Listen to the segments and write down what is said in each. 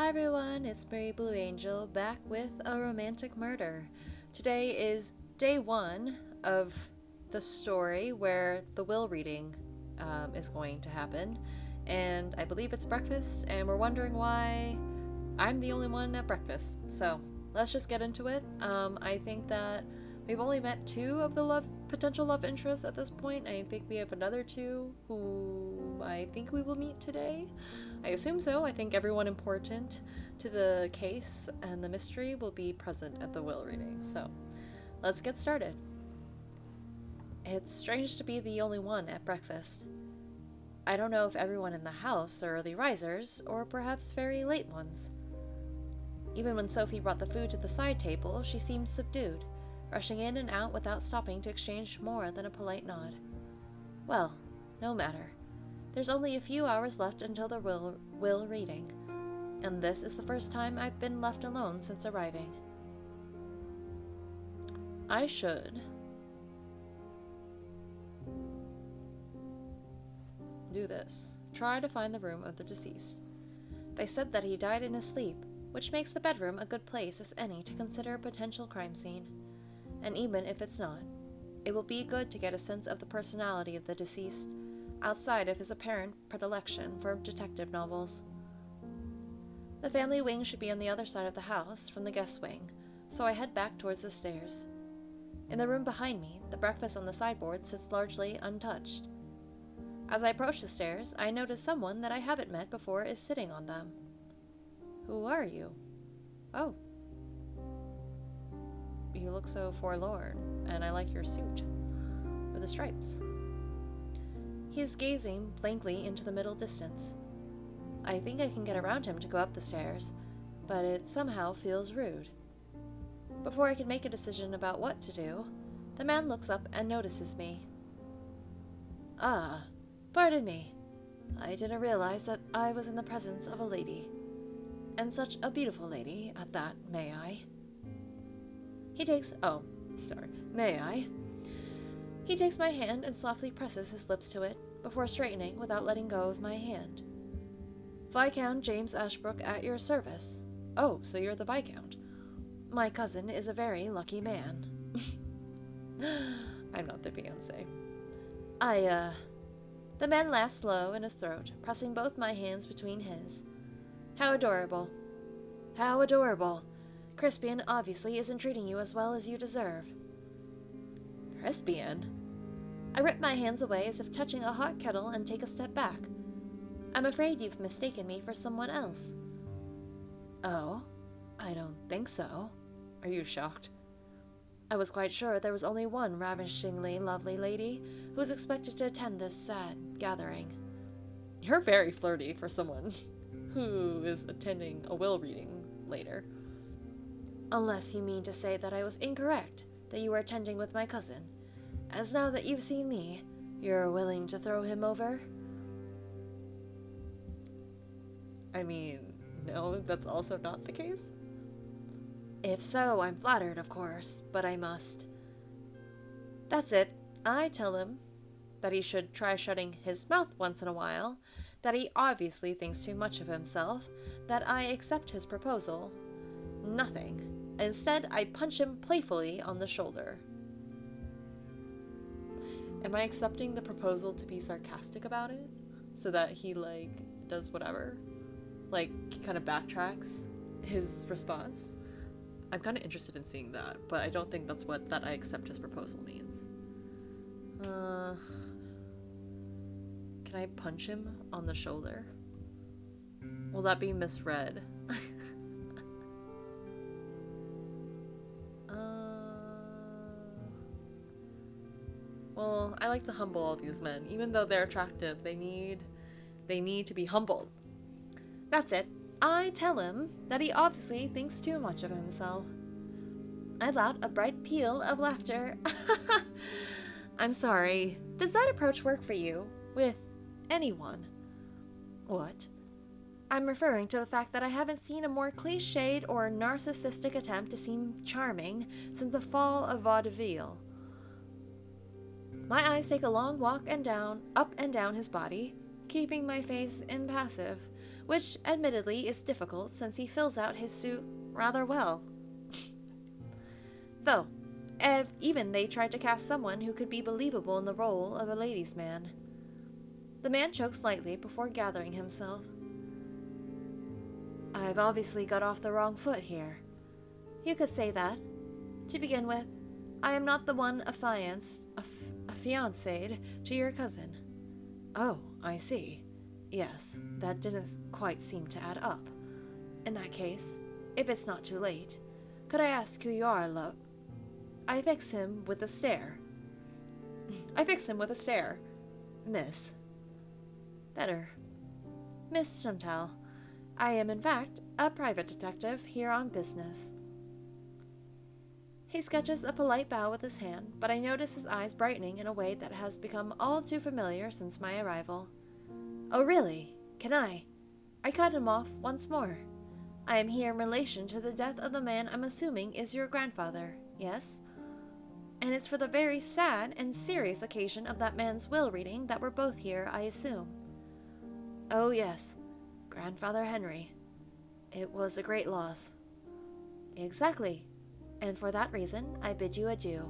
Hi everyone, it's Mary Blue Angel back with a romantic murder. Today is day one of the story where the will reading is going to happen, and I believe it's breakfast, and we're wondering why I'm the only one at breakfast. So let's just get into it. I think that we've only met two of the potential love interests at this point. I think we have another two who I think we will meet today. I assume so. I think everyone important to the case and the mystery will be present at the will reading. So let's get started. It's strange to be the only one at breakfast. I don't know if everyone in the house are early risers or perhaps very late ones. Even when Sophie brought the food to the side table, she seemed subdued, rushing in and out without stopping to exchange more than a polite nod. Well, no matter. There's only a few hours left until the will reading, and this is the first time I've been left alone since arriving. I should do this. Try to find the room of the deceased. They said that he died in his sleep, which makes the bedroom a good place as any to consider a potential crime scene. And even if it's not, it will be good to get a sense of the personality of the deceased, outside of his apparent predilection for detective novels. The family wing should be on the other side of the house from the guest wing, so I head back towards the stairs. In the room behind me, the breakfast on the sideboard sits largely untouched. As I approach the stairs, I notice someone that I haven't met before is sitting on them. Who are you? Oh. You look so forlorn, and I like your suit, with the stripes. He is gazing blankly into the middle distance. I think I can get around him to go up the stairs, but it somehow feels rude. Before I can make a decision about what to do, the man looks up and notices me. Ah, pardon me. I didn't realize that I was in the presence of a lady. And such a beautiful lady at that, may I? May I? He takes my hand and softly presses his lips to it, before straightening without letting go of my hand. Viscount James Ashbrook at your service. Oh, so you're the Viscount. My cousin is a very lucky man. I'm not the fiancé. The man laughs low in his throat, pressing both my hands between his. How adorable. How adorable. Crispian obviously isn't treating you as well as you deserve. Crispian? I rip my hands away as if touching a hot kettle and take a step back. I'm afraid you've mistaken me for someone else. Oh? I don't think so. Are you shocked? I was quite sure there was only one ravishingly lovely lady who was expected to attend this sad gathering. You're very flirty for someone who is attending a will reading later. Unless you mean to say that I was incorrect, that you were attending with my cousin, as now that you've seen me, you're willing to throw him over? I mean, no, that's also not the case. If so, I'm flattered, of course, but I must. That's it. I tell him that he should try shutting his mouth once in a while, that he obviously thinks too much of himself, that I accept his proposal. Nothing. Instead, I punch him playfully on the shoulder. Am I accepting the proposal to be sarcastic about it? So that he, does whatever? Kind of backtracks his response? I'm kind of interested in seeing that, but I don't think that's what that I accept his proposal means. Can I punch him on the shoulder? Will that be misread? Well, I like to humble all these men. Even though they're attractive, they need to be humbled. That's it. I tell him that he obviously thinks too much of himself. I let out a bright peal of laughter. I'm sorry. Does that approach work for you? With anyone? What? I'm referring to the fact that I haven't seen a more cliched or narcissistic attempt to seem charming since the fall of vaudeville. My eyes take a long walk up and down his body, keeping my face impassive, which admittedly is difficult since he fills out his suit rather well. Though, even they tried to cast someone who could be believable in the role of a ladies' man. The man choked slightly before gathering himself. I've obviously got off the wrong foot here. You could say that. To begin with, I am not the one affianced to your cousin. Oh, I see. Yes, that didn't quite seem to add up. In that case, if it's not too late, could I ask who you are, love? I fix him with a stare. Miss. Better. Miss Chantal. I am, in fact, a private detective here on business. He sketches a polite bow with his hand, but I notice his eyes brightening in a way that has become all too familiar since my arrival. Oh, really? Can I? I cut him off once more. I am here in relation to the death of the man I'm assuming is your grandfather, yes? And it's for the very sad and serious occasion of that man's will reading that we're both here, I assume. Oh, yes. Grandfather Henry. It was a great loss. Exactly. And for that reason, I bid you adieu.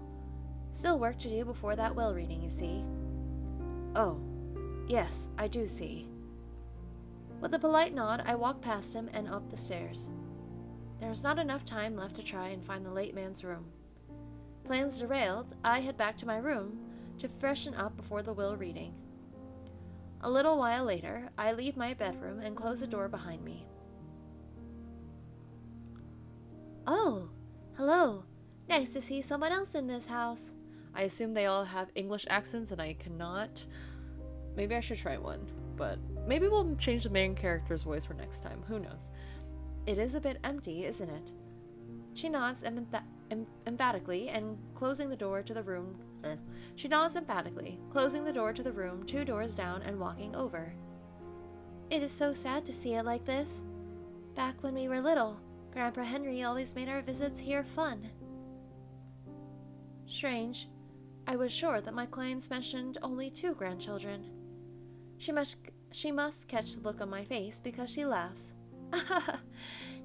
Still work to do before that will reading, you see. Oh, yes, I do see. With a polite nod, I walk past him and up the stairs. There is not enough time left to try and find the late man's room. Plans derailed, I head back to my room to freshen up before the will reading. A little while later, I leave my bedroom and close the door behind me. Oh, hello. Nice to see someone else in this house. I assume they all have English accents and I cannot. Maybe I should try one, but maybe we'll change the main character's voice for next time. Who knows? It is a bit empty, isn't it? She nods emphatically and closing the door to the room. She nods emphatically, closing the door to the room 2 doors down and walking over. It is so sad to see it like this. Back when we were little, Grandpa Henry always made our visits here fun. Strange. I was sure that my clients mentioned only 2 grandchildren. She must catch the look on my face because she laughs.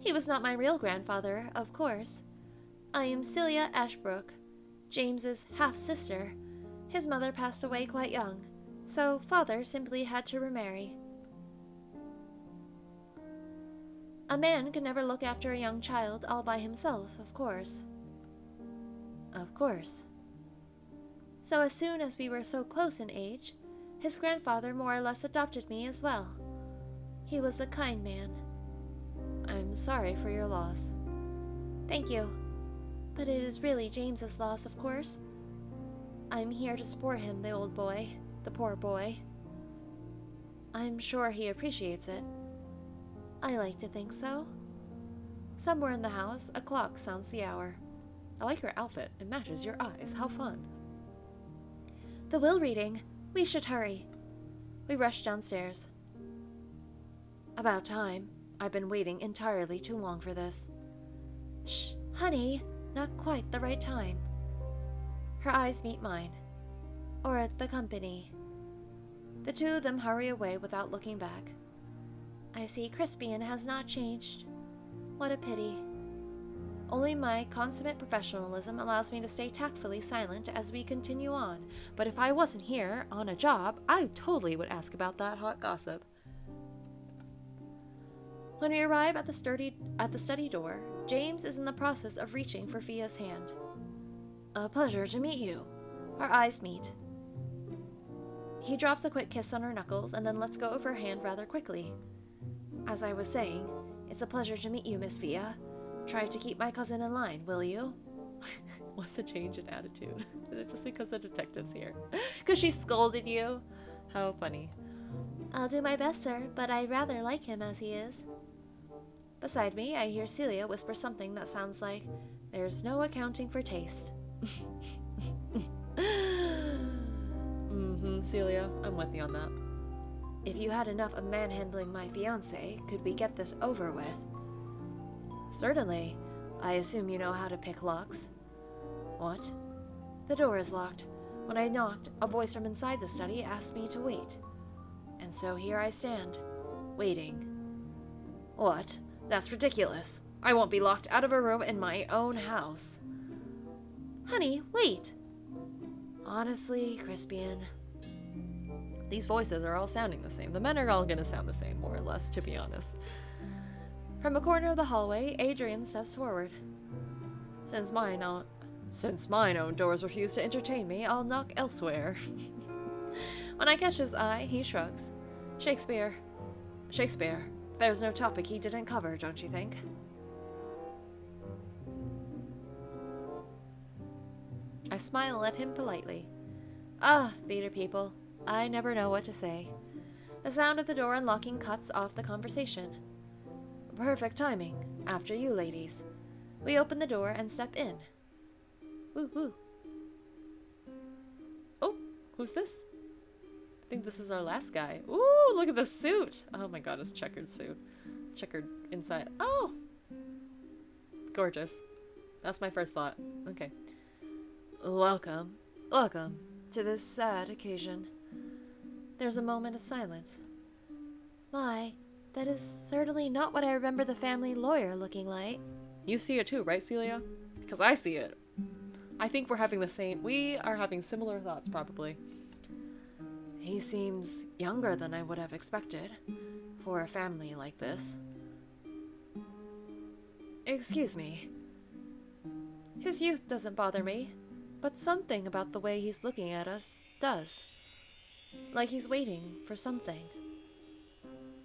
He was not my real grandfather, of course. I am Celia Ashbrook, James's half-sister. His mother passed away quite young, so father simply had to remarry. A man can never look after a young child all by himself, of course. Of course. So as soon as we were so close in age, his grandfather more or less adopted me as well. He was a kind man. I'm sorry for your loss. Thank you. But it is really James's loss, of course. I'm here to support him, the old boy, the poor boy. I'm sure he appreciates it. I like to think so. Somewhere in the house, a clock sounds the hour. I like your outfit. It matches your eyes. How fun. The will reading. We should hurry. We rush downstairs. About time. I've been waiting entirely too long for this. Shh, honey. Not quite the right time. Her eyes meet mine. Or the company. The 2 of them hurry away without looking back. I see Crispian has not changed. What a pity. Only my consummate professionalism allows me to stay tactfully silent as we continue on, but if I wasn't here on a job, I totally would ask about that hot gossip. When we arrive at the study door, James is in the process of reaching for Fia's hand. A pleasure to meet you. Our eyes meet. He drops a quick kiss on her knuckles and then lets go of her hand rather quickly. As I was saying, it's a pleasure to meet you, Miss Fia. Try to keep my cousin in line, will you? What's the change in attitude? Is it just because the detective's here? Because she scolded you? How funny. I'll do my best, sir, but I rather like him as he is. Beside me, I hear Celia whisper something that sounds like, there's no accounting for taste. Celia, I'm with you on that. If you had enough of manhandling my fiancé, could we get this over with? Certainly. I assume you know how to pick locks. What? The door is locked. When I knocked, a voice from inside the study asked me to wait. And so here I stand, waiting. What? That's ridiculous. I won't be locked out of a room in my own house. Honey, wait. Honestly, Crispian. These voices are all sounding the same. The men are all gonna sound the same, more or less, to be honest. From a corner of the hallway, Adrian steps forward. Since mine own doors refuse to entertain me, I'll knock elsewhere. When I catch his eye, he shrugs. Shakespeare. There's no topic he didn't cover, don't you think? I smile at him politely. Ah, theater people. I never know what to say. The sound of the door unlocking cuts off the conversation. Perfect timing. After you, ladies. We open the door and step in. Woo woo. Oh, who's this? I think this is our last guy. Ooh, look at the suit. Oh my god, his checkered suit. Checkered inside. Oh! Gorgeous. That's my first thought. Okay. Welcome to this sad occasion. There's a moment of silence. My, that is certainly not what I remember the family lawyer looking like. You see it too, right, Celia? Because I see it. I think we are having similar thoughts, probably. He seems younger than I would have expected for a family like this. Excuse me. His youth doesn't bother me, but something about the way he's looking at us does. Like he's waiting for something.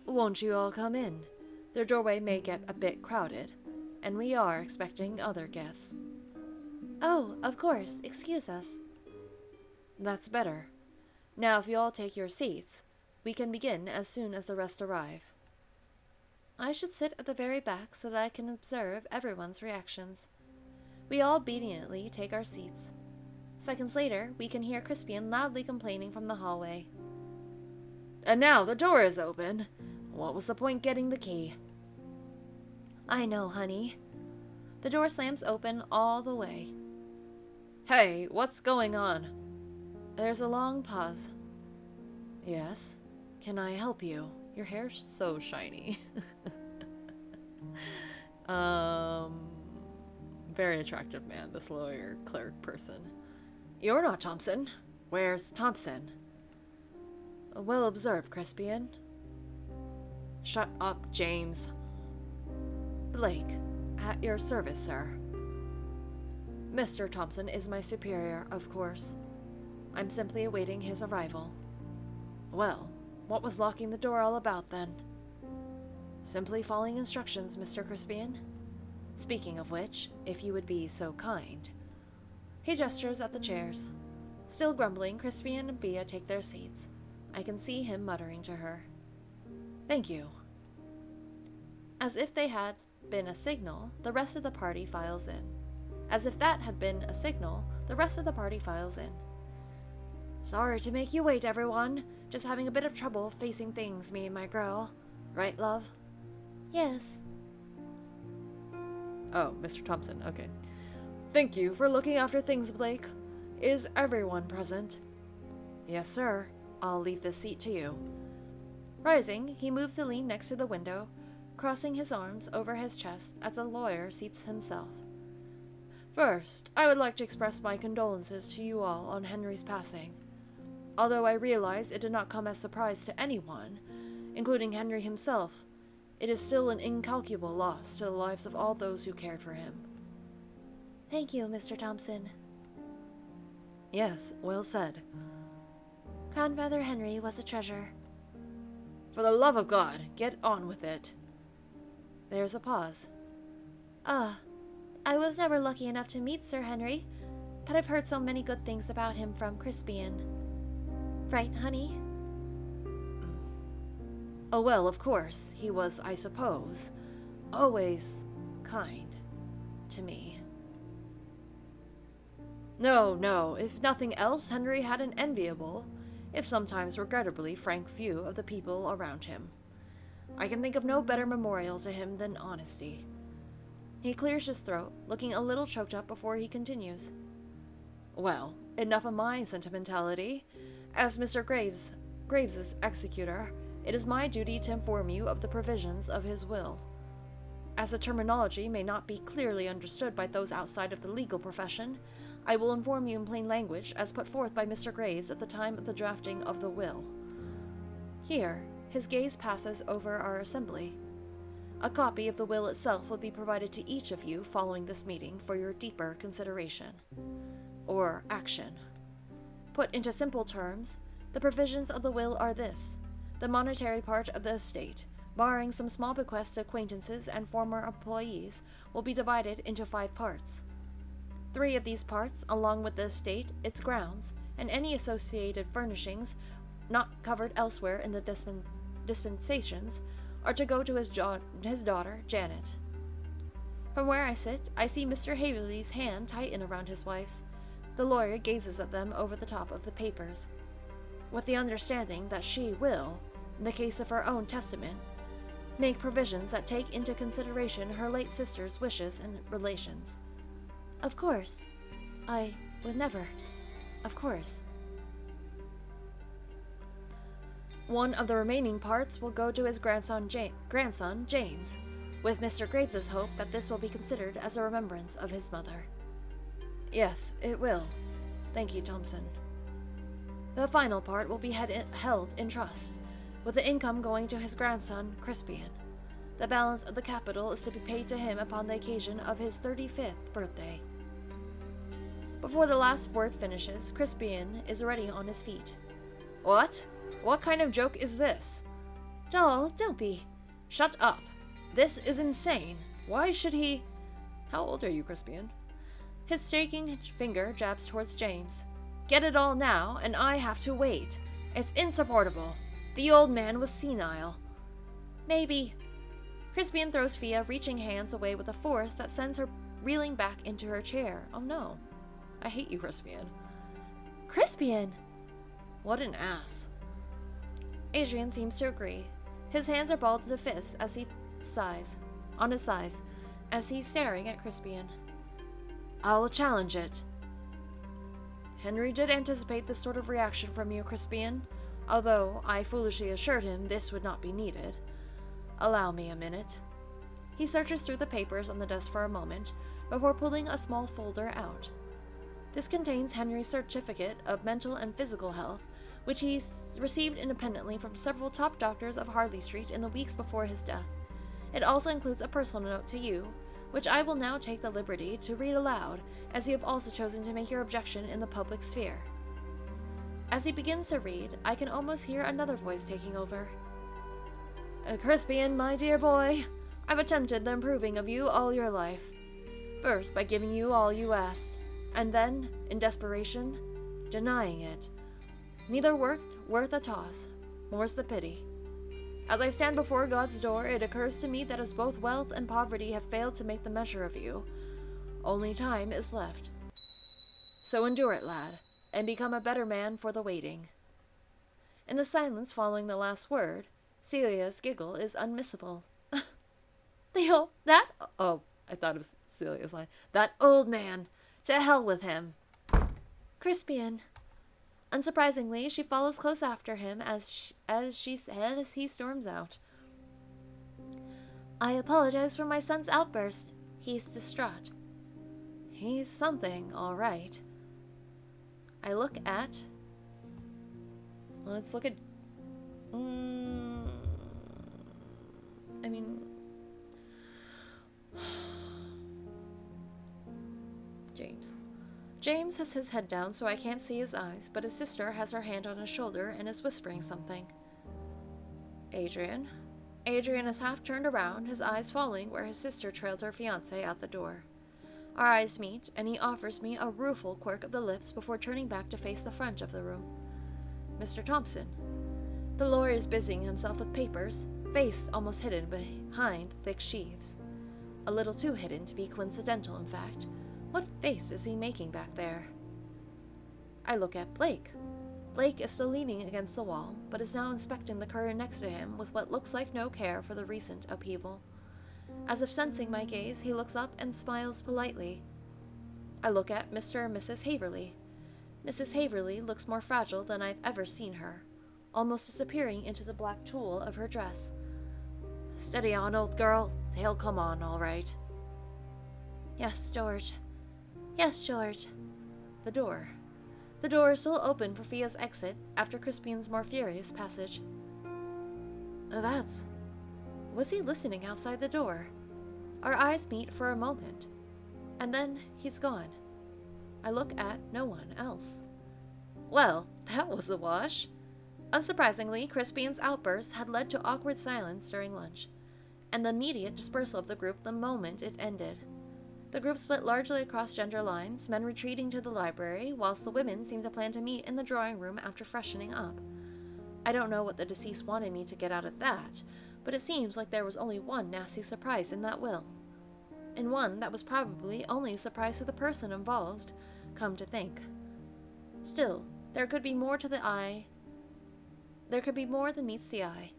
Won't you all come in? The doorway may get a bit crowded, and we are expecting other guests. Oh, of course. Excuse us. That's better. Now if you all take your seats, we can begin as soon as the rest arrive. I should sit at the very back so that I can observe everyone's reactions. We all obediently take our seats. Seconds later, we can hear Crispian loudly complaining from the hallway. And now the door is open. What was the point getting the key? I know, honey. The door slams open all the way. Hey, what's going on? There's a long pause. Yes? Can I help you? Your hair's so shiny. Very attractive man, this lawyer clerk person. You're not Thompson. Where's Thompson? Well observed, Crispian. Shut up, James. Blake, at your service, sir. Mr. Thompson is my superior, of course. I'm simply awaiting his arrival. Well, what was locking the door all about, then? Simply following instructions, Mr. Crispian. Speaking of which, if you would be so kind. He gestures at the chairs. Still grumbling, Crispian and Bea take their seats. I can see him muttering to her. Thank you. As if they had been a signal, the rest of the party files in. As if that had been a signal, the rest of the party files in. Sorry to make you wait, everyone. Just having a bit of trouble facing things, me and my girl. Right, love? Yes. Oh, Mr. Thompson, okay. Thank you for looking after things, Blake. Is everyone present? Yes, sir. I'll leave this seat to you. Rising, he moves to lean next to the window, crossing his arms over his chest as the lawyer seats himself. First, I would like to express my condolences to you all on Henry's passing. Although I realize it did not come as a surprise to anyone, including Henry himself, it is still an incalculable loss to the lives of all those who cared for him. Thank you, Mr. Thompson. Yes, well said. Grandfather Henry was a treasure. For the love of God, get on with it. There's a pause. I was never lucky enough to meet Sir Henry, but I've heard so many good things about him from Crispian. Right, honey? Oh, well, of course. He was, I suppose, always kind to me. No. If nothing else, Henry had an enviable, if sometimes regrettably frank view of the people around him. I can think of no better memorial to him than honesty. He clears his throat, looking a little choked up before he continues. Well, enough of my sentimentality. As Mr. Graves's executor, it is my duty to inform you of the provisions of his will. As the terminology may not be clearly understood by those outside of the legal profession, I will inform you in plain language as put forth by Mr. Graves at the time of the drafting of the will. Here, his gaze passes over our assembly. A copy of the will itself will be provided to each of you following this meeting for your deeper consideration. Or action. Put into simple terms, the provisions of the will are this: the monetary part of the estate, barring some small bequests to acquaintances and former employees, will be divided into 5 parts. 3 of these parts, along with the estate, its grounds, and any associated furnishings not covered elsewhere in the dispensations, are to go to his daughter, Janet. From where I sit, I see Mr. Haverly's hand tighten around his wife's. The lawyer gazes at them over the top of the papers, with the understanding that she will, in the case of her own testament, make provisions that take into consideration her late sister's wishes and relations. Of course. I would never. Of course. One of the remaining parts will go to his grandson James, with Mr. Graves's hope that this will be considered as a remembrance of his mother. Yes, it will. Thank you, Thompson. The final part will be held in trust, with the income going to his grandson, Crispian. The balance of the capital is to be paid to him upon the occasion of his 35th birthday. Before the last word finishes, Crispian is already on his feet. What? What kind of joke is this? Doll, don't be. Shut up. This is insane. Why should he... How old are you, Crispian? His shaking finger jabs towards James. Get it all now, and I have to wait. It's insupportable. The old man was senile. Maybe. Crispian throws Fia reaching hands away with a force that sends her reeling back into her chair. Oh no. I hate you, Crispian. Crispian! What an ass. Adrian seems to agree. His hands are balled to fists as he sighs, on his thighs, as he's staring at Crispian. I'll challenge it. Henry did anticipate this sort of reaction from you, Crispian, although I foolishly assured him this would not be needed. Allow me a minute. He searches through the papers on the desk for a moment before pulling a small folder out. This contains Henry's certificate of mental and physical health, which he received independently from several top doctors of Harley Street in the weeks before his death. It also includes a personal note to you, which I will now take the liberty to read aloud, as you have also chosen to make your objection in the public sphere. As he begins to read, I can almost hear another voice taking over. Crispian, my dear boy, I've attempted the improving of you all your life. First, by giving you all you asked, and then, in desperation, denying it. Neither worked worth a toss, more's the pity. As I stand before God's door, it occurs to me that as both wealth and poverty have failed to make the measure of you, only time is left. So endure it, lad, and become a better man for the waiting. In the silence following the last word, Celia's giggle is unmissable. Oh, I thought it was Celia's line. That old man! To hell with him! Crispian. Unsurprisingly, she follows close after him as he storms out. I apologize for my son's outburst. He's distraught. He's something, all right. Let's look at... James. James has his head down so I can't see his eyes, but his sister has her hand on his shoulder and is whispering something. Adrian? Adrian is half turned around, his eyes falling where his sister trailed her fiancé out the door. Our eyes meet, and he offers me a rueful quirk of the lips before turning back to face the front of the room. Mr. Thompson. The lawyer is busying himself with papers, face almost hidden behind thick sheaves. A little too hidden to be coincidental, in fact. What face is he making back there? I look at Blake. Blake is still leaning against the wall, but is now inspecting the curtain next to him with what looks like no care for the recent upheaval. As if sensing my gaze, he looks up and smiles politely. I look at Mr. and Mrs. Haverly. Mrs. Haverly looks more fragile than I've ever seen her. almost disappearing into the black tulle of her dress. "Steady on, old girl. He'll come on, all right." "Yes, George. Yes, George." The door. The door is still open for Fia's exit after Crispian's more furious passage. That's... Was he listening outside the door? Our eyes meet for a moment, and then he's gone. I look at no one else. Well, that was a wash. Unsurprisingly, Crispian's outburst had led to awkward silence during lunch, and the immediate dispersal of the group the moment it ended. The group split largely across gender lines, men retreating to the library, whilst the women seemed to plan to meet in the drawing room after freshening up. I don't know what the deceased wanted me to get out of that, but it seems like there was only one nasty surprise in that will. And one that was probably only a surprise to the person involved, come to think. Still, there could be more to the eye. There could be more than meets the eye.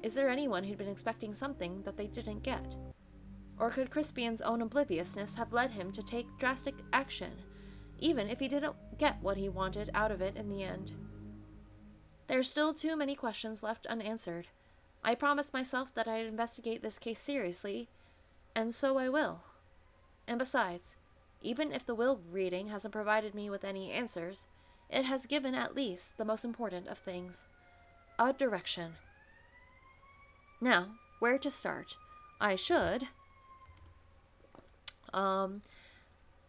Is there anyone who'd been expecting something that they didn't get? Or could Crispian's own obliviousness have led him to take drastic action, even if he didn't get what he wanted out of it in the end? There are still too many questions left unanswered. I promised myself that I'd investigate this case seriously, and so I will. And besides, even if the will reading hasn't provided me with any answers, it has given at least the most important of things: a direction. Now, where to start? I should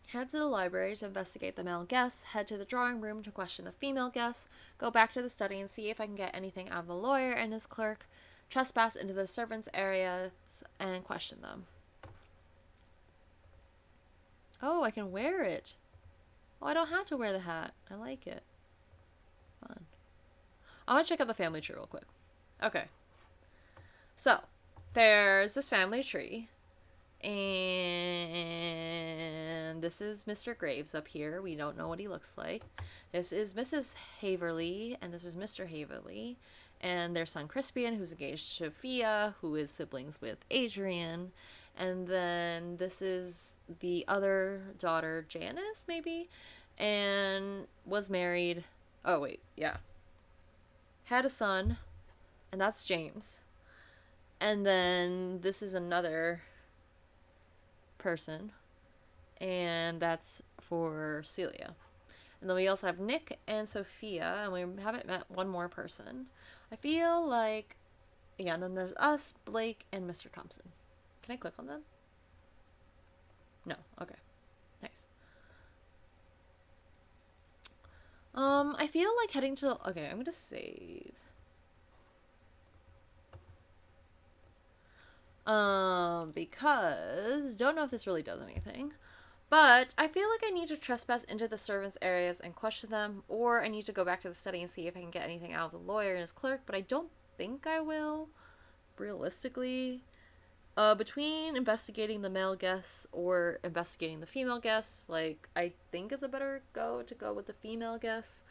head to the library to investigate the male guests, head to the drawing room to question the female guests, go back to the study and see if I can get anything out of the lawyer and his clerk, trespass into the servants' areas, and question them. Oh, I can wear it. Oh, I don't have to wear the hat. I like it. Fun. I want to check out the family tree real quick. Okay. So, there's this family tree. And this is Mr. Graves up here. We don't know what he looks like. This is Mrs. Haverly, and this is Mr. Haverly. And their son Crispian, who's engaged to Fia, who is siblings with Adrian. And then this is the other daughter, Janice, maybe? And was married. Oh, wait, yeah. Had a son, and that's James. And then this is another person, and that's for Celia. And then we also have Nick and Sophia, and we haven't met one more person. I feel like, yeah, and then there's us, Blake, and Mr. Thompson. Can I click on them? No. Okay. Nice. I feel like heading to... Okay, I'm gonna save. Because don't know if this really does anything. But I feel like I need to trespass into the servants' areas and question them, or I need to go back to the study and see if I can get anything out of the lawyer and his clerk, but I don't think I will, realistically. Between investigating the male guests or investigating the female guests, like, I think it's a better go with the female guests,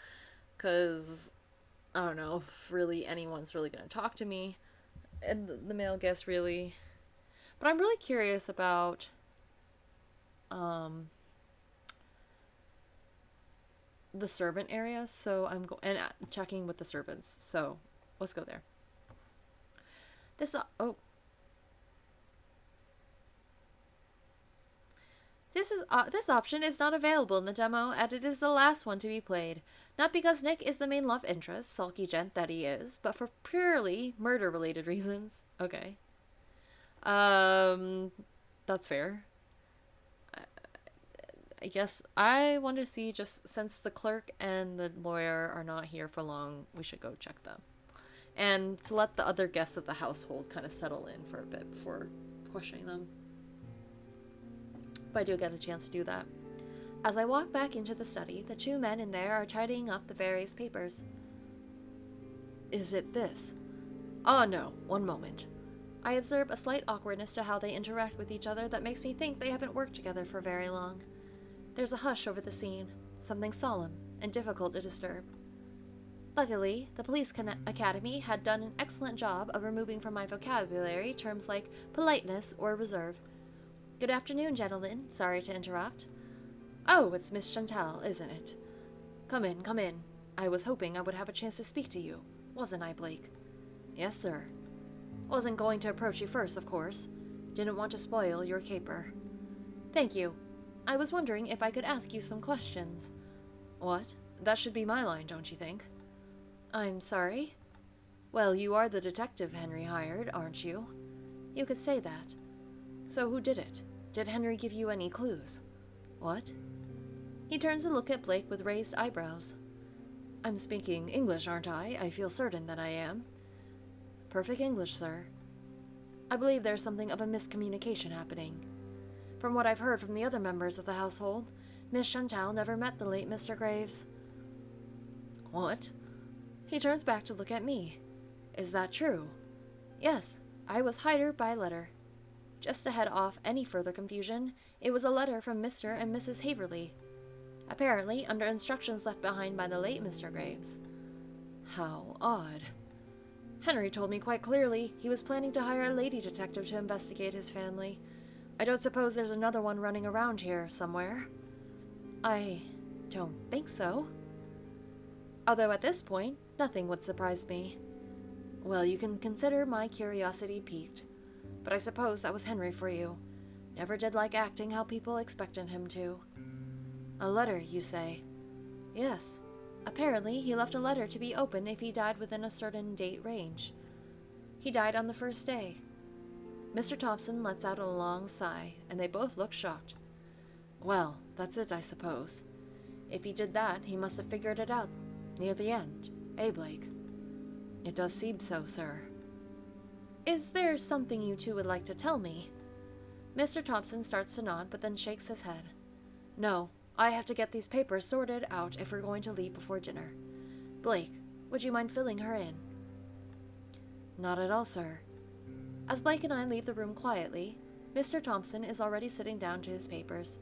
because I don't know if really anyone's really going to talk to me, and the male guests really. But I'm really curious about the servant area, so I'm and checking with the servants. So let's go there. This this option is not available in the demo, and it is the last one to be played. Not because Nick is the main love interest, sulky gent that he is, but for purely murder-related reasons. Okay. That's fair. I guess I want to see, just since the clerk and the lawyer are not here for long, we should go check them. And to let the other guests of the household kind of settle in for a bit before questioning them. But I do get a chance to do that. As I walk back into the study, the two men in there are tidying up the various papers. Is it this? Oh no, one moment. I observe a slight awkwardness to how they interact with each other that makes me think they haven't worked together for very long. There's a hush over the scene, something solemn and difficult to disturb. Luckily, the police academy had done an excellent job of removing from my vocabulary terms like politeness or reserve. Good afternoon, gentlemen. Sorry to interrupt. Oh, it's Miss Chantal, isn't it? Come in, come in. I was hoping I would have a chance to speak to you. wasn't I, Blake? Yes, sir. Wasn't going to approach you first, of course. Didn't want to spoil your caper. Thank you. I was wondering if I could ask you some questions. What? That should be my line, don't you think? I'm sorry? Well, you are the detective Henry hired, aren't you? You could say that. So who did it? Did Henry give you any clues? What? He turns to look at Blake with raised eyebrows. I'm speaking English, aren't I? I feel certain that I am. Perfect English, sir. I believe there's something of a miscommunication happening. From what I've heard from the other members of the household, Miss Chantal never met the late Mr. Graves. What? He turns back to look at me. Is that true? Yes, I was hired by letter. Just to head off any further confusion, it was a letter from Mr. and Mrs. Haverly, apparently under instructions left behind by the late Mr. Graves. How odd. Henry told me quite clearly he was planning to hire a lady detective to investigate his family. I don't suppose there's another one running around here somewhere. I don't think so. Although at this point, nothing would surprise me. Well, you can consider my curiosity piqued. But I suppose that was Henry for you. Never did like acting how people expected him to. A letter, you say? Yes. Apparently, he left a letter to be opened if he died within a certain date range. He died on the first day. Mr. Thompson lets out a long sigh, and they both look shocked. Well, that's it, I suppose. If he did that, he must have figured it out near the end, eh, Blake? It does seem so, sir. Is there something you two would like to tell me? Mr. Thompson starts to nod, but then shakes his head. No, I have to get these papers sorted out if we're going to leave before dinner. Blake, would you mind filling her in? Not at all, sir. As Blake and I leave the room quietly, Mr. Thompson is already sitting down to his papers.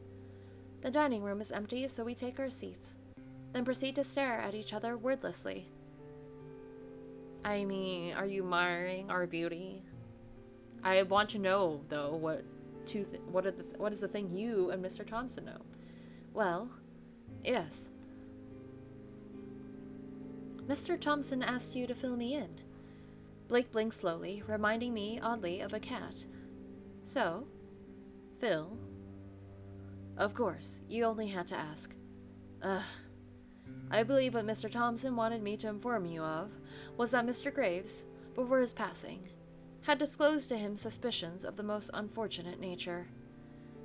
The dining room is empty, so we take our seats, then proceed to stare at each other wordlessly. I mean, are you admiring our beauty? I want to know, though, what is the thing you and Mr. Thompson know? Well, yes. Mr. Thompson asked you to fill me in. Blake blinks slowly, reminding me oddly of a cat. So, Phil? Of course, you only had to ask. I believe what Mr. Thompson wanted me to inform you of was that Mr. Graves, before his passing, had disclosed to him suspicions of the most unfortunate nature.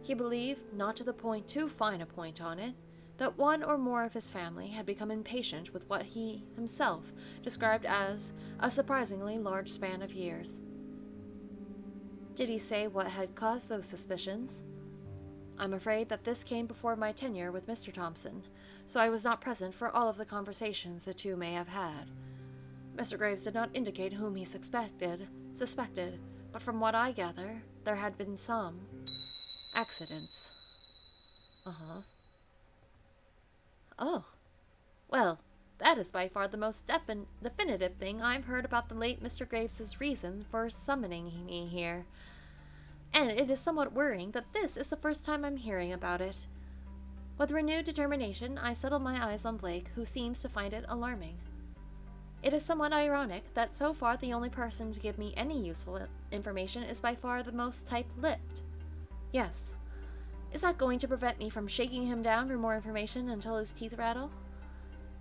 He believed, not to the point too fine a point on it, that one or more of his family had become impatient with what he himself described as a surprisingly large span of years. Did he say what had caused those suspicions? I'm afraid that this came before my tenure with Mr. Thompson, so I was not present for all of the conversations the two may have had. Mr. Graves did not indicate whom he suspected, but from what I gather, there had been some accidents. Oh. Well, that is by far the most definitive thing I've heard about the late Mr. Graves' reason for summoning me here. And it is somewhat worrying that this is the first time I'm hearing about it. With renewed determination, I settle my eyes on Blake, who seems to find it alarming. It is somewhat ironic that so far the only person to give me any useful information is by far the most tight-lipped. Yes. Is that going to prevent me from shaking him down for more information until his teeth rattle?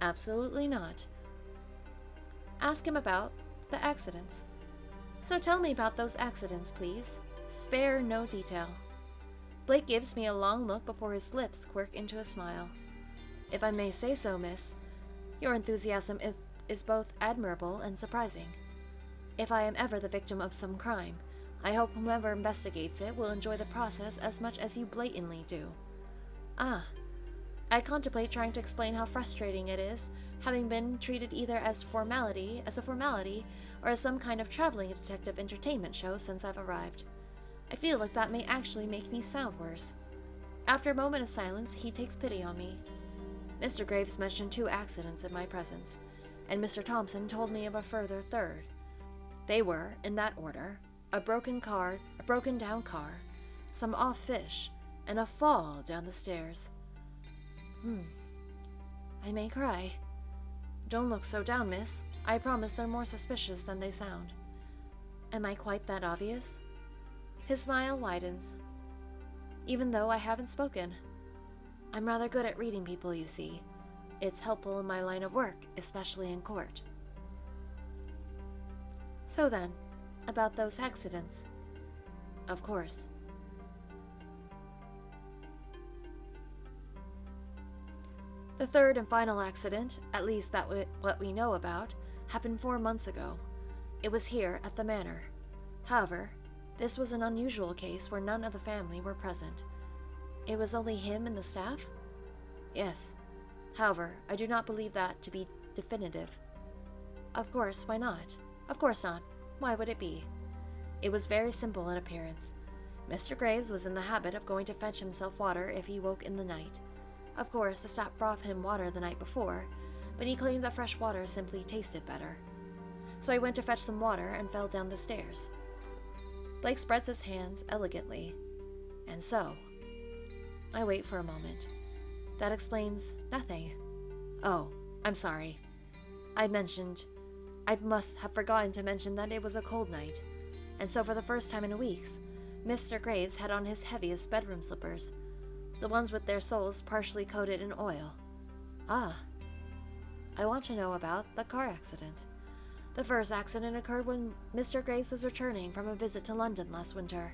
Absolutely not. Ask him about the accidents. So tell me about those accidents, please. Spare no detail. Blake gives me a long look before his lips quirk into a smile. If I may say so, miss, your enthusiasm is both admirable and surprising. If I am ever the victim of some crime, I hope whomever investigates it will enjoy the process as much as you blatantly do. I contemplate trying to explain how frustrating it is, having been treated either as a formality, or as some kind of traveling detective entertainment show since I've arrived. I feel like that may actually make me sound worse. After a moment of silence, he takes pity on me. Mr. Graves mentioned 2 accidents in my presence, and Mr. Thompson told me of a further third. They were, in that order, a broken down car, some off fish, and a fall down the stairs. I may cry. Don't look so down, miss. I promise they're more suspicious than they sound. Am I quite that obvious? His smile widens. Even though I haven't spoken. I'm rather good at reading people, you see. It's helpful in my line of work, especially in court. So then, about those accidents. Of course. The third and final accident, at least what we know about, happened 4 months ago. It was here at the manor. However, this was an unusual case where none of the family were present. It was only him and the staff? Yes. However, I do not believe that to be definitive. Of course, why not? Of course not. Why would it be? It was very simple in appearance. Mr. Graves was in the habit of going to fetch himself water if he woke in the night. Of course, the staff brought him water the night before, but he claimed that fresh water simply tasted better. So he went to fetch some water and fell down the stairs. Blake spreads his hands elegantly. And so, I wait for a moment. That explains nothing. Oh, I'm sorry. I must have forgotten to mention that it was a cold night, and so for the first time in weeks, Mr. Graves had on his heaviest bedroom slippers, the ones with their soles partially coated in oil. Ah. I want to know about the car accident. The first accident occurred when Mr. Graves was returning from a visit to London last winter.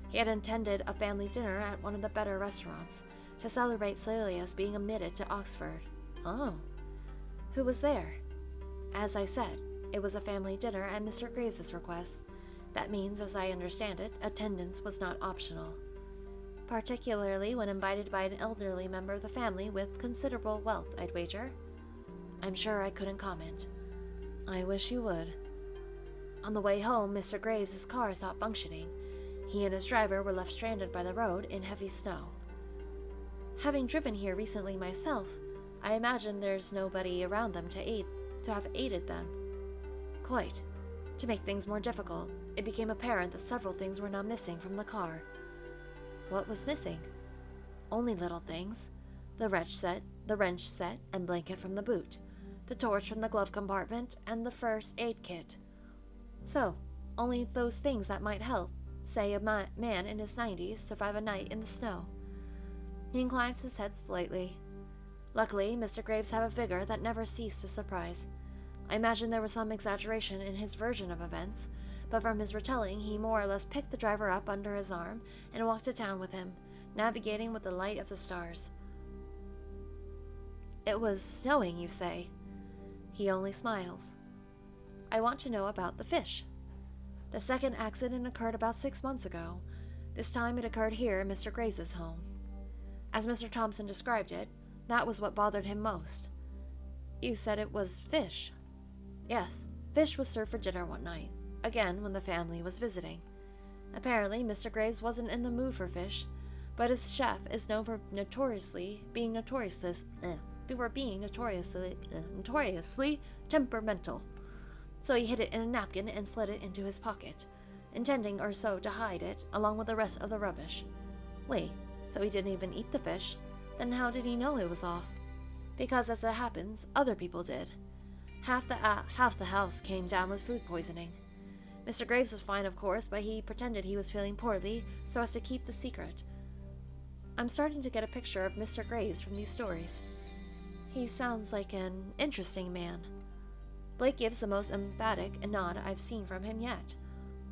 He had attended a family dinner at one of the better restaurants to celebrate Celia's being admitted to Oxford. Oh. Who was there? As I said, it was a family dinner at Mr. Graves's request. That means, as I understand it, attendance was not optional. Particularly when invited by an elderly member of the family with considerable wealth, I'd wager. I'm sure I couldn't comment. I wish you would. On the way home, Mr. Graves' car stopped functioning. He and his driver were left stranded by the road in heavy snow. Having driven here recently myself, I imagine there's nobody around them to have aided them. Quite. To make things more difficult, it became apparent that several things were now missing from the car. What was missing? Only little things. The wrench set and blanket from the boot, the torch from the glove compartment, and the first aid kit. So, only those things that might help, say a man in his 90s, survive a night in the snow. He inclines his head slightly. Luckily, Mr. Graves had a vigor that never ceased to surprise. I imagine there was some exaggeration in his version of events, but from his retelling, he more or less picked the driver up under his arm and walked to town with him, navigating with the light of the stars. It was snowing, you say? He only smiles. I want to know about the fish. The second accident occurred about 6 months ago. This time it occurred here in Mr. Graves' home. As Mr. Thompson described it, that was what bothered him most. You said it was fish. Yes, fish was served for dinner one night, again when the family was visiting. Apparently, Mr. Graves wasn't in the mood for fish, but his chef is known for being notoriously temperamental. So he hid it in a napkin and slid it into his pocket, intending or so to hide it along with the rest of the rubbish. Wait, so he didn't even eat the fish? Then how did he know it was off? Because as it happens, other people did. Half the house came down with food poisoning. Mr. Graves was fine, of course, but he pretended he was feeling poorly so as to keep the secret. I'm starting to get a picture of Mr. Graves from these stories. He sounds like an interesting man. Blake gives the most emphatic nod I've seen from him yet.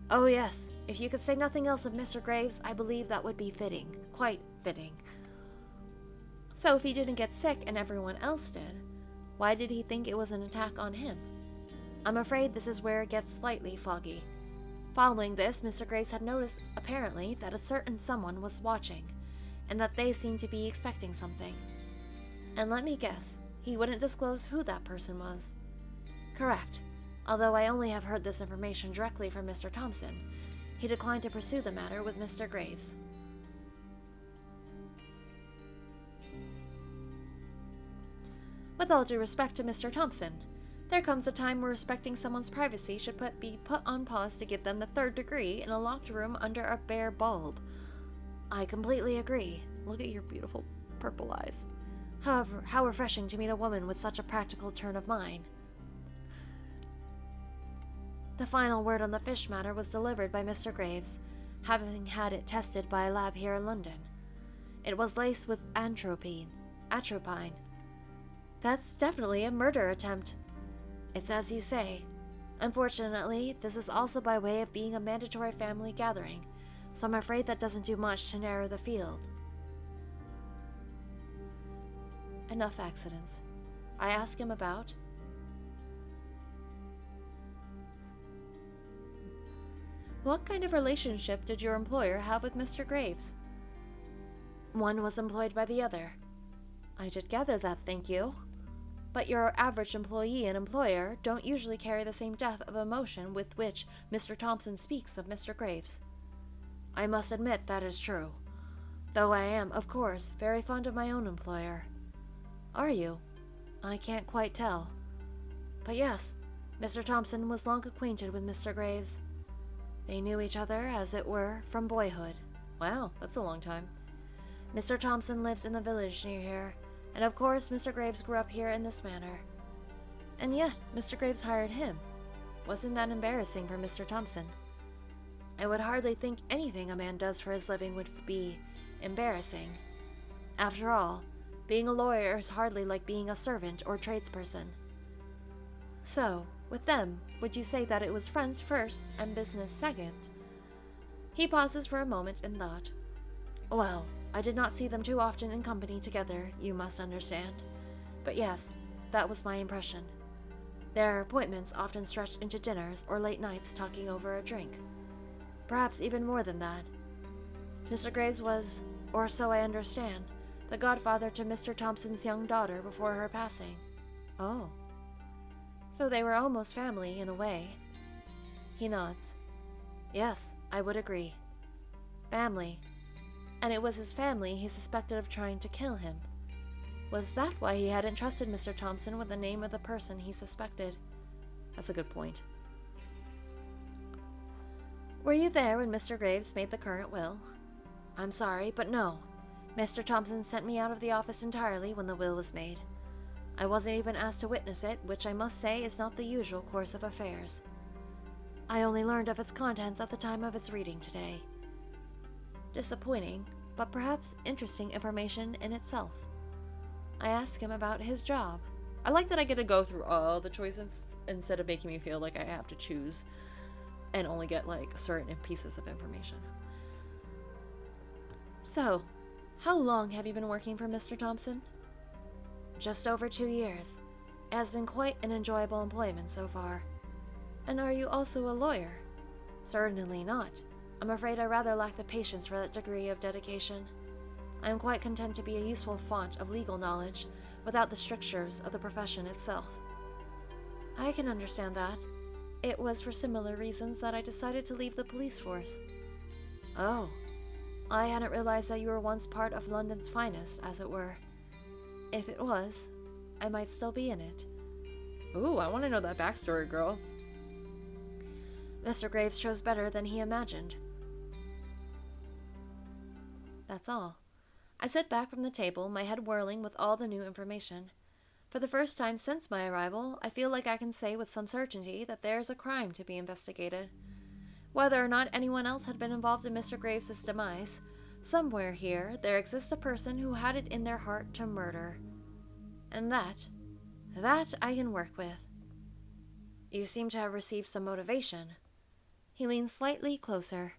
Oh yes, if you could say nothing else of Mr. Graves, I believe that would be fitting. Quite fitting. So if he didn't get sick and everyone else did, why did he think it was an attack on him? I'm afraid this is where it gets slightly foggy. Following this, Mr. Graves had noticed, apparently, that a certain someone was watching, and that they seemed to be expecting something. And let me guess, he wouldn't disclose who that person was. Correct. Although I only have heard this information directly from Mr. Thompson, he declined to pursue the matter with Mr. Graves. With all due respect to Mr. Thompson, there comes a time where respecting someone's privacy should be put on pause to give them the 3rd degree in a locked room under a bare bulb. I completely agree. Look at your beautiful purple eyes. However, how refreshing to meet a woman with such a practical turn of mind. The final word on the fish matter was delivered by Mr. Graves, having had it tested by a lab here in London. It was laced with atropine. That's definitely a murder attempt. It's as you say. Unfortunately, this is also by way of being a mandatory family gathering, so I'm afraid that doesn't do much to narrow the field. Enough accidents. I ask him about. What kind of relationship did your employer have with Mr. Graves? One was employed by the other. I did gather that, thank you. But your average employee and employer don't usually carry the same depth of emotion with which Mr. Thompson speaks of Mr. Graves. I must admit that is true, though I am, of course, very fond of my own employer. Are you? I can't quite tell. But yes, Mr. Thompson was long acquainted with Mr. Graves. They knew each other, as it were, from boyhood. Wow, that's a long time. Mr. Thompson lives in the village near here, and of course Mr. Graves grew up here in this manor. And yet, Mr. Graves hired him. Wasn't that embarrassing for Mr. Thompson? I would hardly think anything a man does for his living would be embarrassing. After all, being a lawyer is hardly like being a servant or tradesperson. So, with them, would you say that it was friends first and business second? He pauses for a moment in thought. Well, I did not see them too often in company together, you must understand. But yes, that was my impression. Their appointments often stretched into dinners or late nights talking over a drink. Perhaps even more than that. Mr. Graves was, or so I understand, the godfather to Mr. Thompson's young daughter before her passing. Oh. So they were almost family, in a way. He nods. Yes, I would agree. Family. And it was his family he suspected of trying to kill him. Was that why he hadn't trusted Mr. Thompson with the name of the person he suspected? That's a good point. Were you there when Mr. Graves made the current will? I'm sorry, but no. Mr. Thompson sent me out of the office entirely when the will was made. I wasn't even asked to witness it, which I must say is not the usual course of affairs. I only learned of its contents at the time of its reading today. Disappointing, but perhaps interesting information in itself. I ask him about his job. I like that I get to go through all the choices instead of making me feel like I have to choose and only get like certain pieces of information. So, how long have you been working for Mr. Thompson? Just over 2 years. It has been quite an enjoyable employment so far. And are you also a lawyer? Certainly not. I'm afraid I rather lack the patience for that degree of dedication. I am quite content to be a useful font of legal knowledge without the strictures of the profession itself. I can understand that. It was for similar reasons that I decided to leave the police force. Oh, I hadn't realized that you were once part of London's finest, as it were. If it was, I might still be in it. Ooh, I want to know that backstory, girl. Mr. Graves chose better than he imagined. That's all. I sit back from the table, my head whirling with all the new information. For the first time since my arrival, I feel like I can say with some certainty that there's a crime to be investigated. Whether or not anyone else had been involved in Mr. Graves' demise, somewhere here there exists a person who had it in their heart to murder. And that I can work with. You seem to have received some motivation. He leans slightly closer.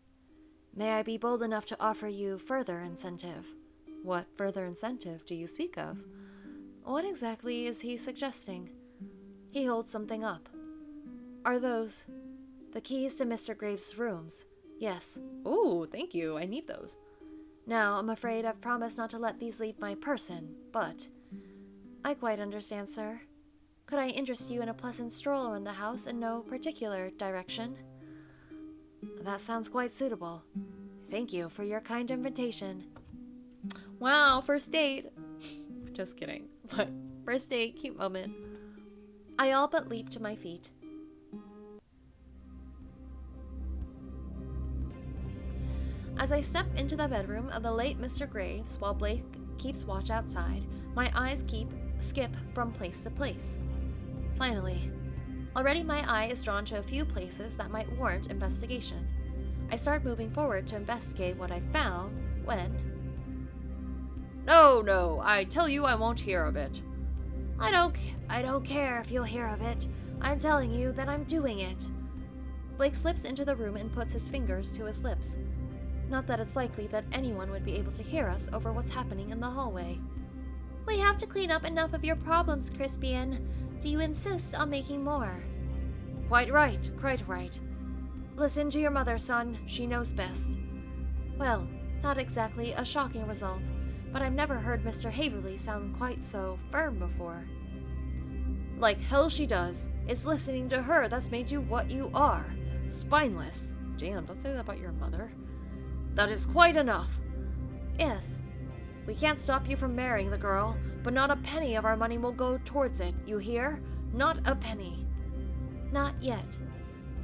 May I be bold enough to offer you further incentive? What further incentive do you speak of? What exactly is he suggesting? He holds something up. Are those the keys to Mr. Graves' rooms? Yes. Ooh, thank you. I need those. Now, I'm afraid I've promised not to let these leave my person, but I quite understand, sir. Could I interest you in a pleasant stroll around the house in no particular direction? That sounds quite suitable. Thank you for your kind invitation. Wow, first date. Just kidding. But first date, cute moment. I all but leap to my feet. As I step into the bedroom of the late Mr. Graves while Blake keeps watch outside, my eyes skip from place to place. Finally, Already my eye is drawn to a few places that might warrant investigation. I start moving forward to investigate what I found when... No, I tell you I won't hear of it. I don't care if you'll hear of it. I'm telling you that I'm doing it. Blake slips into the room and puts his fingers to his lips. Not that it's likely that anyone would be able to hear us over what's happening in the hallway. We have to clean up enough of your problems, Crispian. Do you insist on making more? Quite right. Listen to your mother, son. She knows best. Well, not exactly a shocking result, but I've never heard Mr. Haverly sound quite so firm before. Like hell she does. It's listening to her that's made you what you are. Spineless. Damn, don't say that about your mother. That is quite enough. Yes. We can't stop you from marrying the girl, but not a penny of our money will go towards it, you hear? Not a penny. Not yet.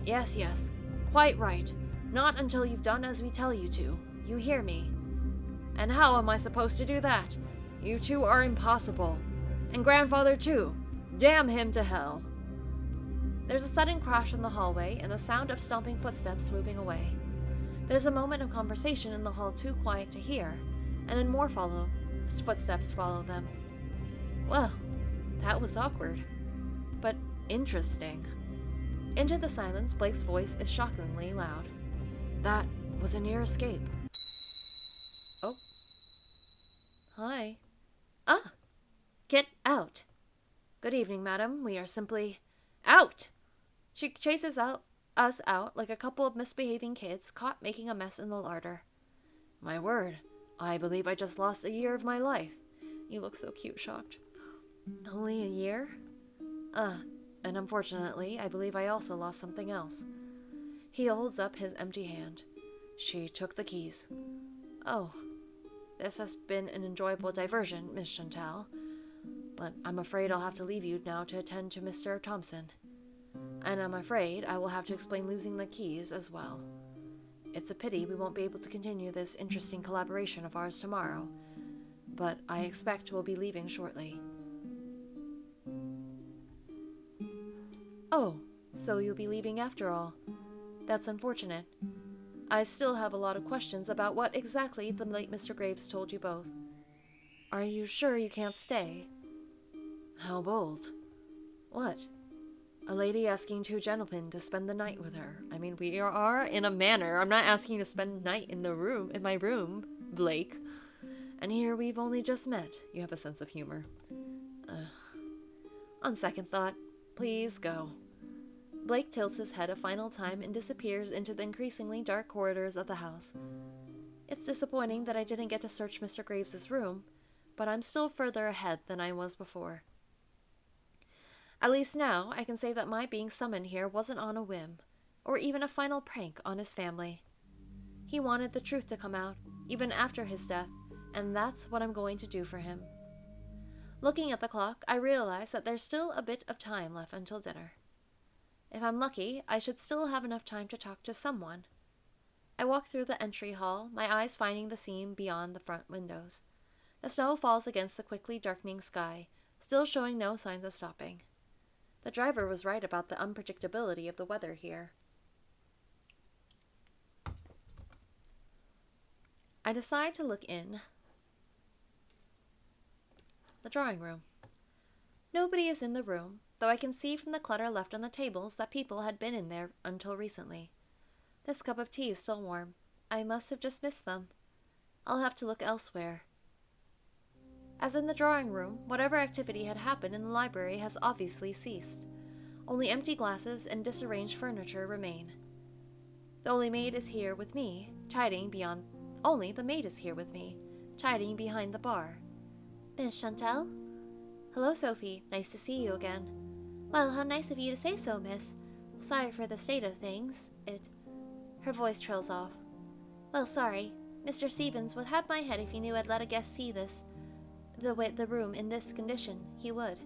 Yes. Quite right. Not until you've done as we tell you to. You hear me? And how am I supposed to do that? You two are impossible. And grandfather too. Damn him to hell. There's a sudden crash in the hallway and the sound of stomping footsteps moving away. There's a moment of conversation in the hall too quiet to hear, and then more footsteps follow them. Well, that was awkward, but interesting. Into the silence, Blake's voice is shockingly loud. That was a near escape. Oh. Hi. Ah! Get out! Good evening, madam. We are simply... Out! She chases us out like a couple of misbehaving kids caught making a mess in the larder. My word, I believe I just lost a year of my life. You look so cute, shocked. Only a year? And unfortunately, I believe I also lost something else. He holds up his empty hand. She took the keys. Oh, this has been an enjoyable diversion, Miss Chantal, but I'm afraid I'll have to leave you now to attend to Mr. Thompson. And I'm afraid I will have to explain losing the keys as well. It's a pity we won't be able to continue this interesting collaboration of ours tomorrow, but I expect we'll be leaving shortly. Oh, so you'll be leaving after all. That's unfortunate. I still have a lot of questions about what exactly the late Mr. Graves told you both. Are you sure you can't stay? How bold. What? A lady asking two gentlemen to spend the night with her. I mean, we are in a manor. I'm not asking you to spend the night in my room, Blake. And here we've only just met. You have a sense of humor. On second thought, please go. Blake tilts his head a final time and disappears into the increasingly dark corridors of the house. It's disappointing that I didn't get to search Mr. Graves' room, but I'm still further ahead than I was before. At least now, I can say that my being summoned here wasn't on a whim, or even a final prank on his family. He wanted the truth to come out, even after his death, and that's what I'm going to do for him. Looking at the clock, I realize that there's still a bit of time left until dinner. If I'm lucky, I should still have enough time to talk to someone. I walk through the entry hall, my eyes finding the scene beyond the front windows. The snow falls against the quickly darkening sky, still showing no signs of stopping. The driver was right about the unpredictability of the weather here. I decide to look in the drawing room. Nobody is in the room, though I can see from the clutter left on the tables that people had been in there until recently. This cup of tea is still warm. I must have just missed them. I'll have to look elsewhere. As in the drawing room, whatever activity had happened in the library has obviously ceased. Only empty glasses and disarranged furniture remain. The maid is here with me, tidying behind the bar. Miss Chantal? Hello, Sophie. Nice to see you again. Well, how nice of you to say so, miss. Sorry for the state of things. Her voice trails off. Well, sorry. Mr. Stevens would have my head if he knew I'd let a guest see the room in this condition. He would.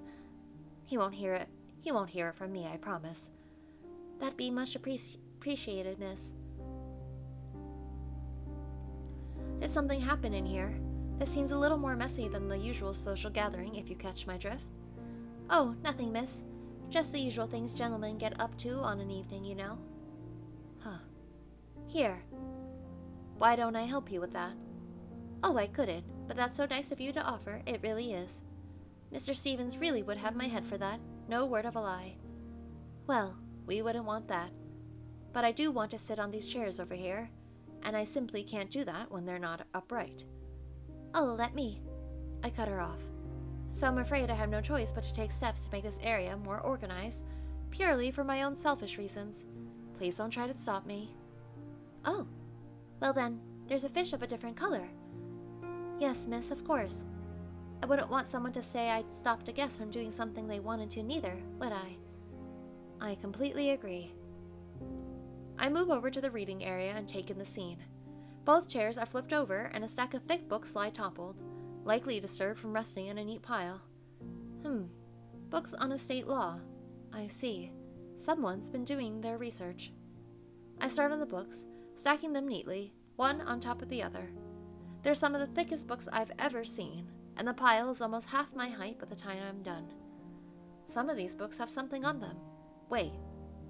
He won't hear it. He won't hear it from me, I promise. That'd be much appreciated, miss. Did something happen in here? This seems a little more messy than the usual social gathering, if you catch my drift. Oh, nothing, miss. Just the usual things gentlemen get up to on an evening, you know. Huh. Here. Why don't I help you with that? Oh, I couldn't, but that's so nice of you to offer, it really is. Mr. Stevens really would have my head for that, no word of a lie. Well, we wouldn't want that. But I do want to sit on these chairs over here, and I simply can't do that when they're not upright. Oh, let me. I cut her off. So I'm afraid I have no choice but to take steps to make this area more organized, purely for my own selfish reasons. Please don't try to stop me. Oh, well then, there's a fish of a different color. Yes, miss, of course. I wouldn't want someone to say I'd stopped a guest from doing something they wanted to neither, would I? I completely agree. I move over to the reading area and take in the scene. Both chairs are flipped over and a stack of thick books lie toppled, likely disturbed from resting in a neat pile. Books on estate law. I see. Someone's been doing their research. I start on the books, stacking them neatly, one on top of the other. They're some of the thickest books I've ever seen, and the pile is almost half my height by the time I'm done. Some of these books have something on them. Wait,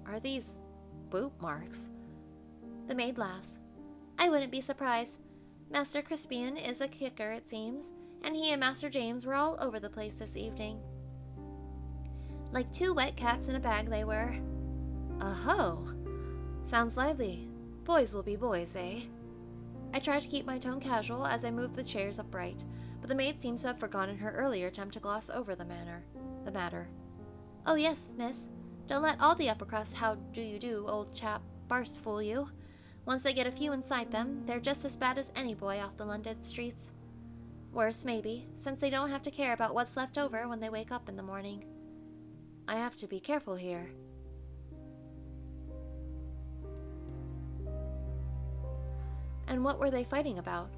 are these boot marks? The maid laughs. I wouldn't be surprised. Master Crispian is a kicker, it seems, and he and Master James were all over the place this evening. Like two wet cats in a bag they were. Oh, sounds lively. Boys will be boys, eh? I try to keep my tone casual as I move the chairs upright, but the maid seems to have forgotten her earlier attempt to gloss over the matter. Oh yes, miss. Don't let all the upper crust how do you do, old chap, barst fool you. Once they get a few inside them, they're just as bad as any boy off the London streets. Worse, maybe, since they don't have to care about what's left over when they wake up in the morning. I have to be careful here. And what were they fighting about?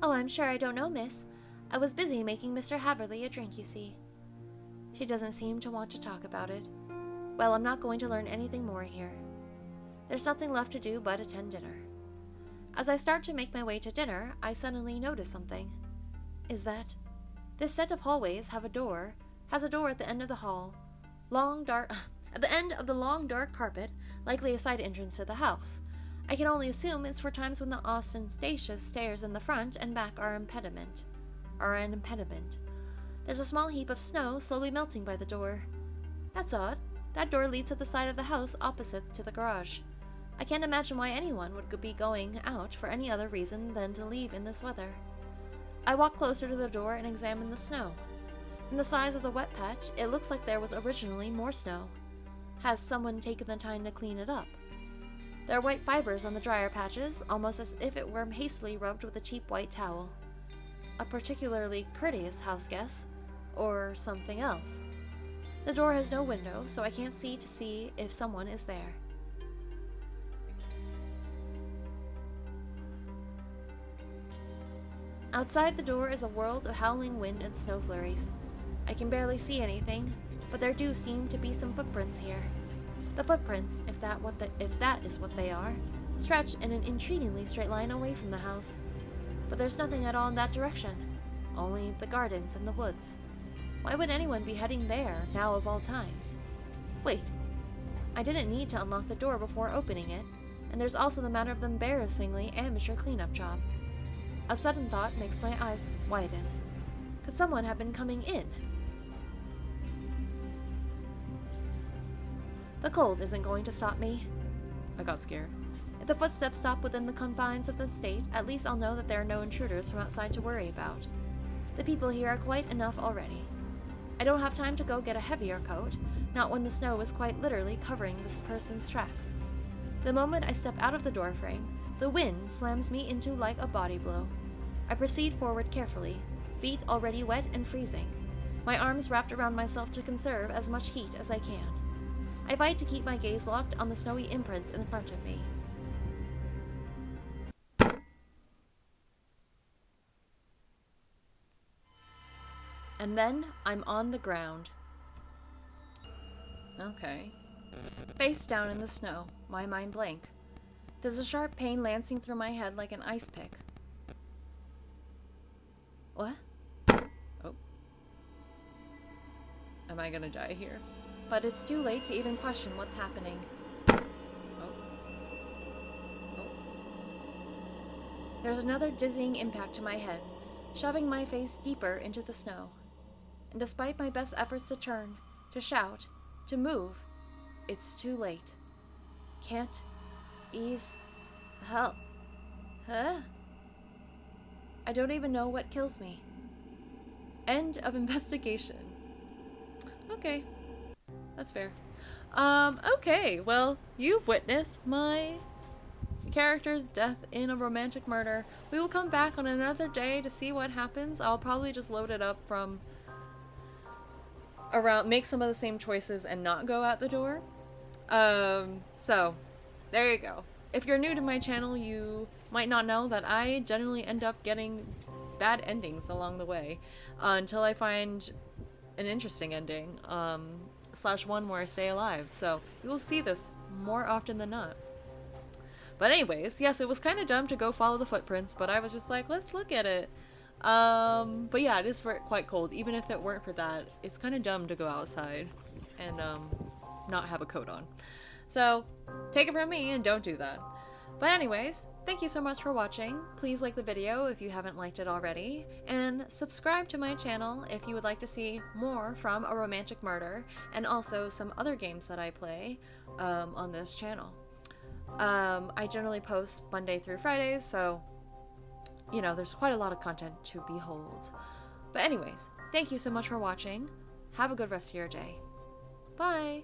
Oh, I'm sure I don't know, miss. I was busy making Mr. Haverley a drink, you see. She doesn't seem to want to talk about it. Well, I'm not going to learn anything more here. There's nothing left to do but attend dinner. As I start to make my way to dinner, I suddenly notice something. Is that this set of hallways has a door at the end of the hall, at the end of the long dark carpet, likely a side entrance to the house. I can only assume it's for times when the ostentatious stairs in the front and back are an impediment. There's a small heap of snow slowly melting by the door. That's odd. That door leads to the side of the house opposite to the garage. I can't imagine why anyone would be going out for any other reason than to leave in this weather. I walk closer to the door and examine the snow. From the size of the wet patch, it looks like there was originally more snow. Has someone taken the time to clean it up? There are white fibers on the drier patches, almost as if it were hastily rubbed with a cheap white towel. A particularly courteous house guest, or something else. The door has no window, so I can't see if someone is there. Outside the door is a world of howling wind and snow flurries. I can barely see anything, but there do seem to be some footprints here. The footprints, if that is what they are, stretch in an intriguingly straight line away from the house. But there's nothing at all in that direction, only the gardens and the woods. Why would anyone be heading there, now of all times? Wait, I didn't need to unlock the door before opening it, and there's also the matter of the embarrassingly amateur cleanup job. A sudden thought makes my eyes widen. Could someone have been coming in? The cold isn't going to stop me. I got scared. If the footsteps stop within the confines of the estate, at least I'll know that there are no intruders from outside to worry about. The people here are quite enough already. I don't have time to go get a heavier coat, not when the snow is quite literally covering this person's tracks. The moment I step out of the doorframe, the wind slams me into like a body blow. I proceed forward carefully, feet already wet and freezing, my arms wrapped around myself to conserve as much heat as I can. I fight to keep my gaze locked on the snowy imprints in front of me. And then I'm on the ground. Okay. Face down in the snow, my mind blank. There's a sharp pain lancing through my head like an ice pick. What? Oh. Am I gonna die here? But it's too late to even question what's happening. Oh. Oh. There's another dizzying impact to my head, shoving my face deeper into the snow. And despite my best efforts to turn, to shout, to move, it's too late. Can't ease help. Huh? I don't even know what kills me. End of investigation. Okay. That's fair. Okay, well, you've witnessed my character's death in a romantic murder. We will come back on another day to see what happens. I'll probably just load it up from around, make some of the same choices and not go out the door. So there you go. If you're new to my channel, you might not know that I generally end up getting bad endings along the way until I find an interesting ending, / one where I stay alive. So you will see this more often than not. But anyways, yes, it was kind of dumb to go follow the footprints, but I was just like, let's look at it. But yeah, it is quite cold. Even if it weren't for that, it's kind of dumb to go outside and not have a coat on. So take it from me and don't do that. But anyways, thank you so much for watching. Please like the video if you haven't liked it already, and subscribe to my channel if you would like to see more from A Romantic Murder and also some other games that I play on this channel. I generally post Monday through Fridays, so you know, there's quite a lot of content to behold. But anyways, thank you so much for watching. Have a good rest of your day. Bye!